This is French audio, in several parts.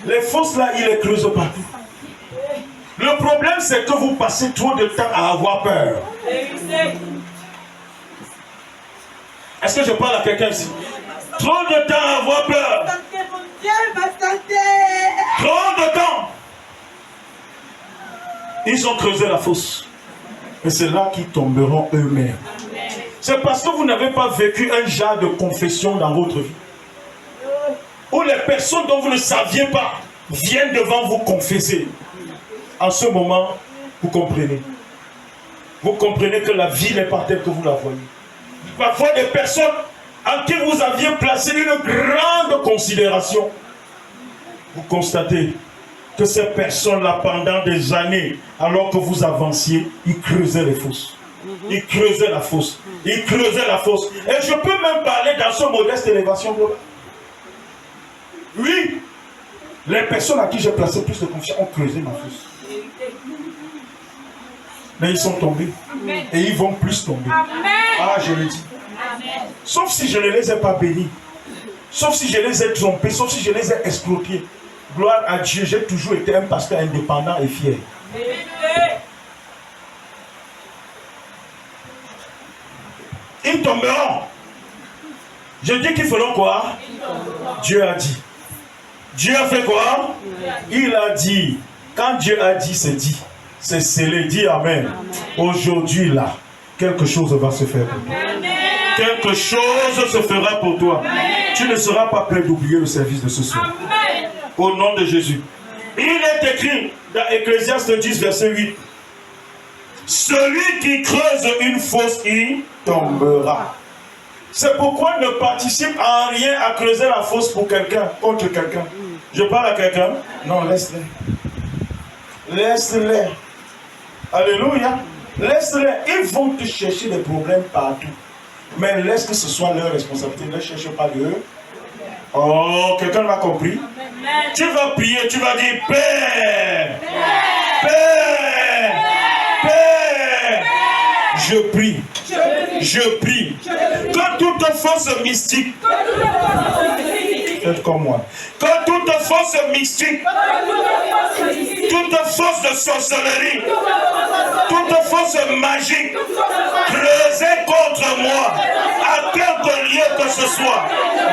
Les fosses là, ils les creusent partout. Le problème, c'est que vous passez trop de temps à avoir peur. Est-ce que je parle à quelqu'un ici? Trop de temps à avoir peur. Trop de temps. Ils ont creusé la fosse. Et c'est là qu'ils tomberont eux-mêmes. C'est parce que vous n'avez pas vécu un genre de confession dans votre vie. Où les personnes dont vous ne saviez pas viennent devant vous confesser. En ce moment, vous comprenez. Vous comprenez que la vie n'est pas telle que vous la voyez. Parfois des personnes en qui vous aviez placé une grande considération. Vous constatez que ces personnes-là, pendant des années, alors que vous avanciez, ils creusaient les fosses. Ils creusaient la fosse. Ils creusaient la fosse. Et je peux même parler dans ce modeste élévation globale. Oui, les personnes à qui j'ai placé plus de confiance ont creusé ma fosse. Mais ils sont tombés. Amen. Et ils vont plus tomber. Amen. Ah, je le dis. Amen. Sauf si je ne les ai pas bénis. Sauf si je les ai trompés. Sauf si je les ai escroqués. Gloire à Dieu, j'ai toujours été un pasteur indépendant et fier. Amen. Ils tomberont. Je dis qu'ils feront quoi? Dieu a dit. Dieu a fait quoi? Il a dit. Quand Dieu a dit, c'est dit. C'est scellé. Dis Amen. Aujourd'hui, là, quelque chose va se faire pour toi. Quelque chose se fera pour toi. Tu ne seras pas prêt d'oublier le service de ce soir. Au nom de Jésus. Il est écrit dans Ecclésiaste 10, verset 8. Celui qui creuse une fosse, il tombera. C'est pourquoi ne participe en rien à creuser la fosse pour quelqu'un, contre quelqu'un. Je parle à quelqu'un? Non, laisse-les. Laisse-les. Alléluia. Laisse-les. Ils vont te chercher des problèmes partout. Mais laisse que ce soit leur responsabilité. Ne cherche pas d'eux. Oh, quelqu'un m'a compris? Tu vas prier, tu vas dire Père, Père, Père. Je prie. Je prie. Que toute force mystique, faites comme moi. Que toute force mystique, toute force de sorcellerie, toute force magique, creusée contre moi, à quelque lieu que ce soit,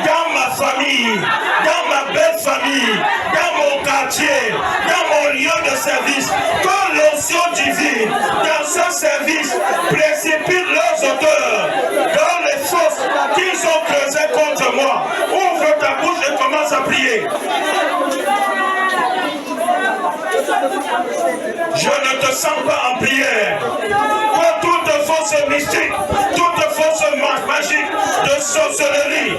dans ma famille, dans ma belle famille, dans mon quartier, dans mon lieu de service, que l'onction divine, dans ce service, précipite leurs auteurs dans les fosses qu'ils ont creusées contre moi. Ouvre ta bouche et commence à prier. Je ne te sens pas en prière. Que toute force mystique, toute force magique de sorcellerie,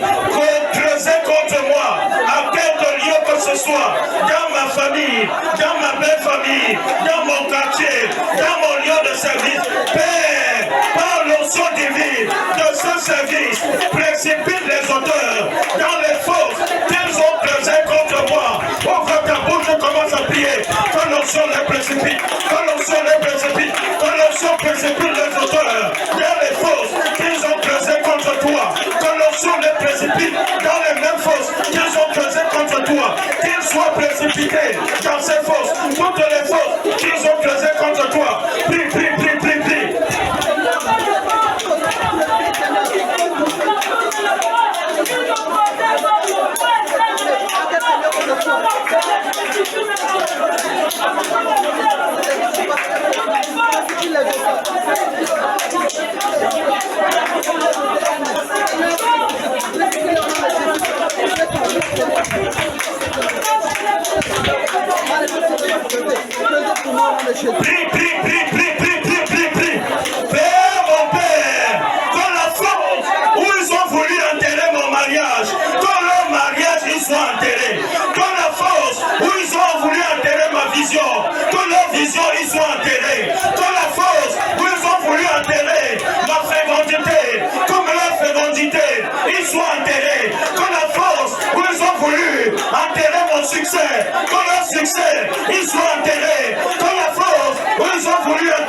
creusée contre moi, à quelque lieu que ce soit, dans ma famille, dans ma belle famille, dans mon quartier, dans mon lieu de service, Père, par l'onction divine de ce service, précipite les auteurs dans les fosses qu'ils ont creusées contre moi. Ouvre ta bouche et commence à prier. Que l'onction les précipite, que l'onction les précipite, que l'onction précipite les auteurs dans les fosses qu'ils ont creusées contre toi. Que l'onction les précipite dans les mêmes fosses qu'ils ont creusées contre toi. Qu'ils soient précipités dans ces fosses, toutes les fosses qu'ils ont creusées contre toi. Prie, prie, prie, prie, prie. Prie, prie, prie, prie, prie, prie, prie, prie. Père, mon Père, que la force où ils ont voulu enterrer mon mariage, que leur mariage il soit enterré. Que la force où ils ont voulu enterrer ma vision, que leur vision il soit enterré. Que la force où ils ont voulu enterrer ma fécondité, comme leur fécondité, il soit enterré. Que la force où ils ont voulu enterrer mon succès, que leur succès il soit enterré. Que la force où ils ont voulu enterrer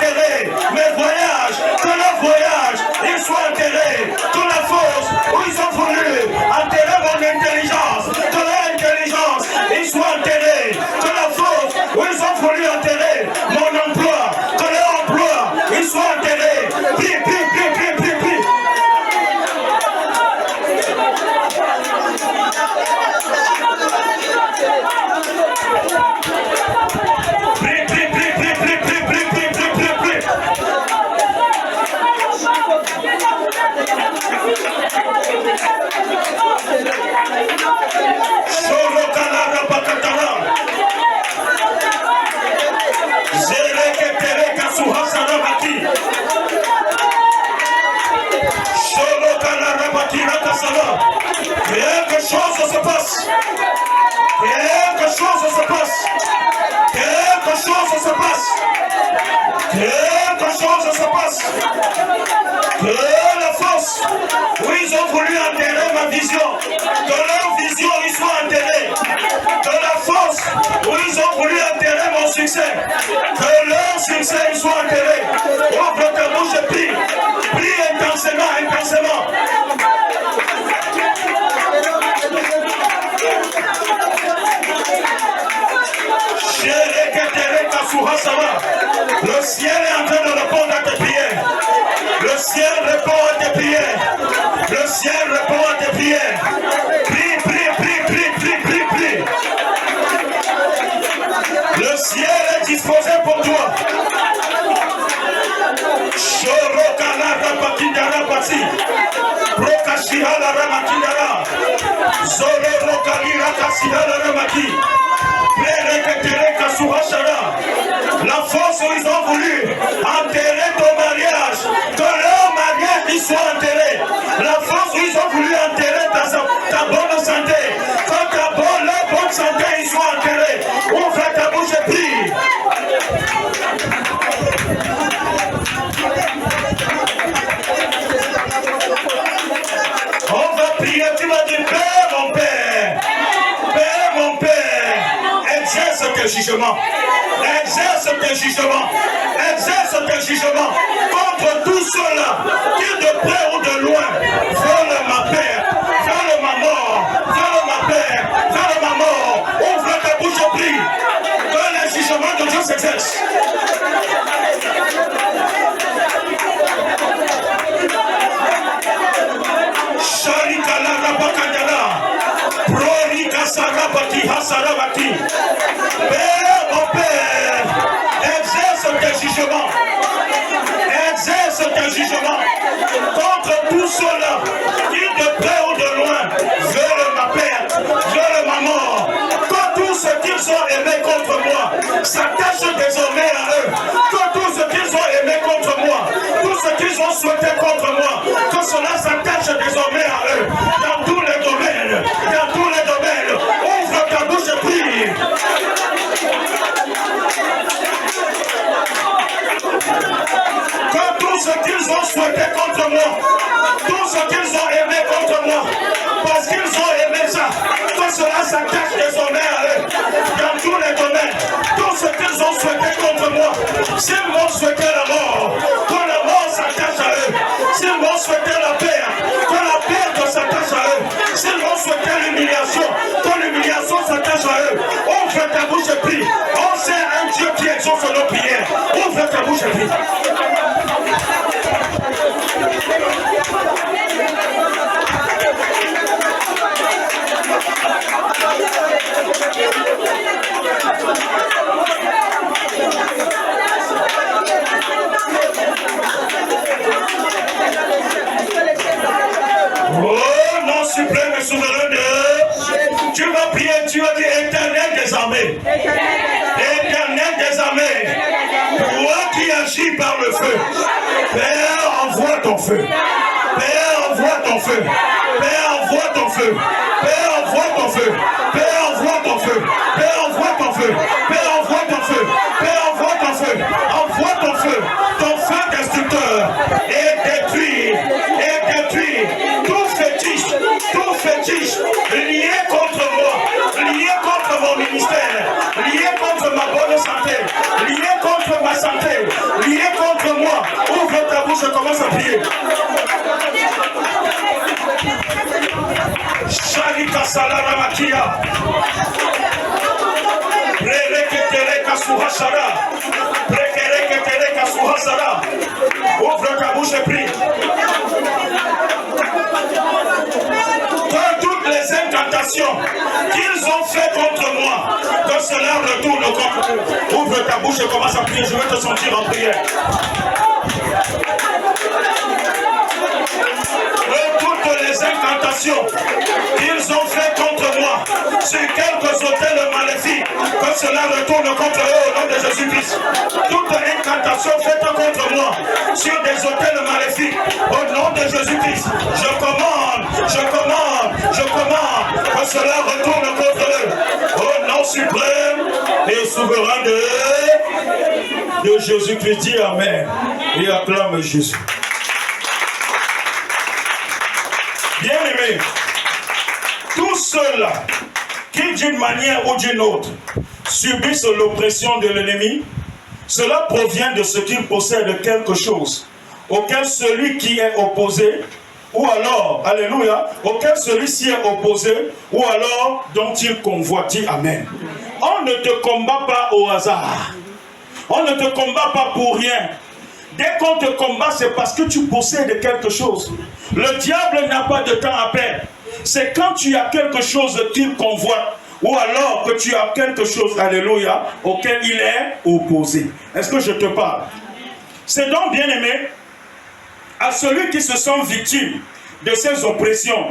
Solo Kalara Bakatara. Zereke Tereka Suhasana Baki. Solo Kalara Bakira Kasama. Quelque chose se passe. Quelque chose se passe. Quelque chose se passe. Quelque chose se passe. Que la force où ils ont voulu enterrer ma vision, que leur vision y soit enterrée. Que la force où ils ont voulu enterrer mon succès, que leur succès y soit enterré. Ouvre ta bouche et prie. Prie intensément, intensément. Le ciel est en train de répondre à tes prières. Le ciel répond à tes prières. Le ciel répond à tes prières. Prie, prie, prie, prie, prie, prie, prie. Le ciel est disposé pour toi. Shorokana Rapakindara Pati. Prokashira Ramakindara. Zoro Kalira Kasira Ramaki. La force où ils ont voulu enterrer ton mariage, que leur mariage y soit enterré. La force où ils ont voulu enterrer ta bonne santé, que leur bonne santé y soit enterrée. Ouvre ta bouche et prie. On va prier, tu vas dire Père, mon Père. Père, mon Père. Exerce tes jugements. Exerce tes jugements. Exerce tes jugements contre tous ceux-là qui de près ou de loin veulent ma paix, veulent ma mort, veulent ma paix, veulent ma mort. Ouvre ta bouche et prie. Que les jugements de Dieu s'exercent. Sharikala Rabakandala. Prorika Sarabati Hasarabati. Père, mon Père, exerce tes jugements. Exerce tes jugements contre tous ceux-là qui de près ou de loin veulent ma perte, veulent ma mort. Que tout ce qu'ils ont aimé contre moi s'attache désormais à eux. Que tout ce qu'ils ont aimé contre moi, tout ce qu'ils ont souhaité contre moi, que cela s'attache désormais à eux. Dans tous les domaines, dans tous les domaines. Ouvre ta bouche et prie. Que tout ce qu'ils ont souhaité contre moi, tout ce qu'ils ont aimé contre moi, parce qu'ils ont aimé ça, que cela s'attache désormais à eux, dans tous les domaines. Tout ce qu'ils ont souhaité contre moi, s'ils m'ont souhaité la mort, que la mort s'attache à eux. S'ils m'ont souhaité la perte, que la perte s'attache à eux. S'ils m'ont souhaité l'humiliation, que l'humiliation s'attache à eux. Ouvre ta bouche et prie. On sait un Dieu qui exauce nos prières. Ouvre ta bouche et prie. Oh non suprême et souverain Dieu, tu vas prier, tu vas dire éternel des armées. Éternel des armées, toi qui agis par le feu, Père, envoie ton feu. Père, envoie ton feu. Père, envoie ton feu. Père, envoie ton feu. Père, envoie ton feu. Père, envoie ton feu. Père, envoie ton feu. Père, envoie ton feu. Envoie ton feu. Ton feu destructeur. Et détruis tout fétiche lié contre moi, lié contre mon ministère, lié contre ma bonne santé, lié contre ma santé, lié contre moi. Ouvre ta bouche et commence à prier. Sharika Salara Makia. Prereketereka Suhasara. Prereketereka Suhasara. Ouvre ta bouche et prie. Que toutes les incantations qu'ils ont fait contre moi, que cela retourne contre eux. Ouvre ta bouche et commence à prier. Je vais te sentir en prière. Que toutes les incantations qu'ils ont fait contre moi sur quelques autels maléfiques, que cela retourne contre eux au nom de Jésus-Christ. Toute incantation faite contre moi sur des autels maléfiques, au nom de Jésus-Christ, je commande que cela retourne contre eux au nom suprême et souverain de Jésus-Christ. Dis Amen et acclame Jésus. Bien-aimés, tous ceux-là qui d'une manière ou d'une autre subissent l'oppression de l'ennemi, cela provient de ce qu'il possède quelque chose auquel celui qui est opposé, ou alors, alléluia, auquel celui-ci est opposé, ou alors dont il convoite. Dis Amen. On ne te combat pas au hasard. On ne te combat pas pour rien. Dès qu'on te combat, c'est parce que tu possèdes quelque chose. Le diable n'a pas de temps à perdre. C'est quand tu as quelque chose qu'il convoite, ou alors que tu as quelque chose, alléluia, auquel il est opposé. Est-ce que je te parle? C'est donc, bien aimé, à celui qui se sent victime de ces oppressions,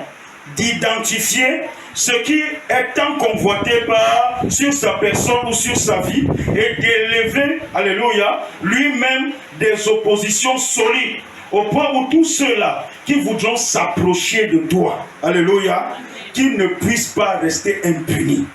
d'identifier ce qui est tant convoité par sur sa personne ou sur sa vie et d'élever, alléluia, lui-même des oppositions solides au point où tous ceux-là qui voudront s'approcher de toi, alléluia, qu'ils ne puissent pas rester impunis.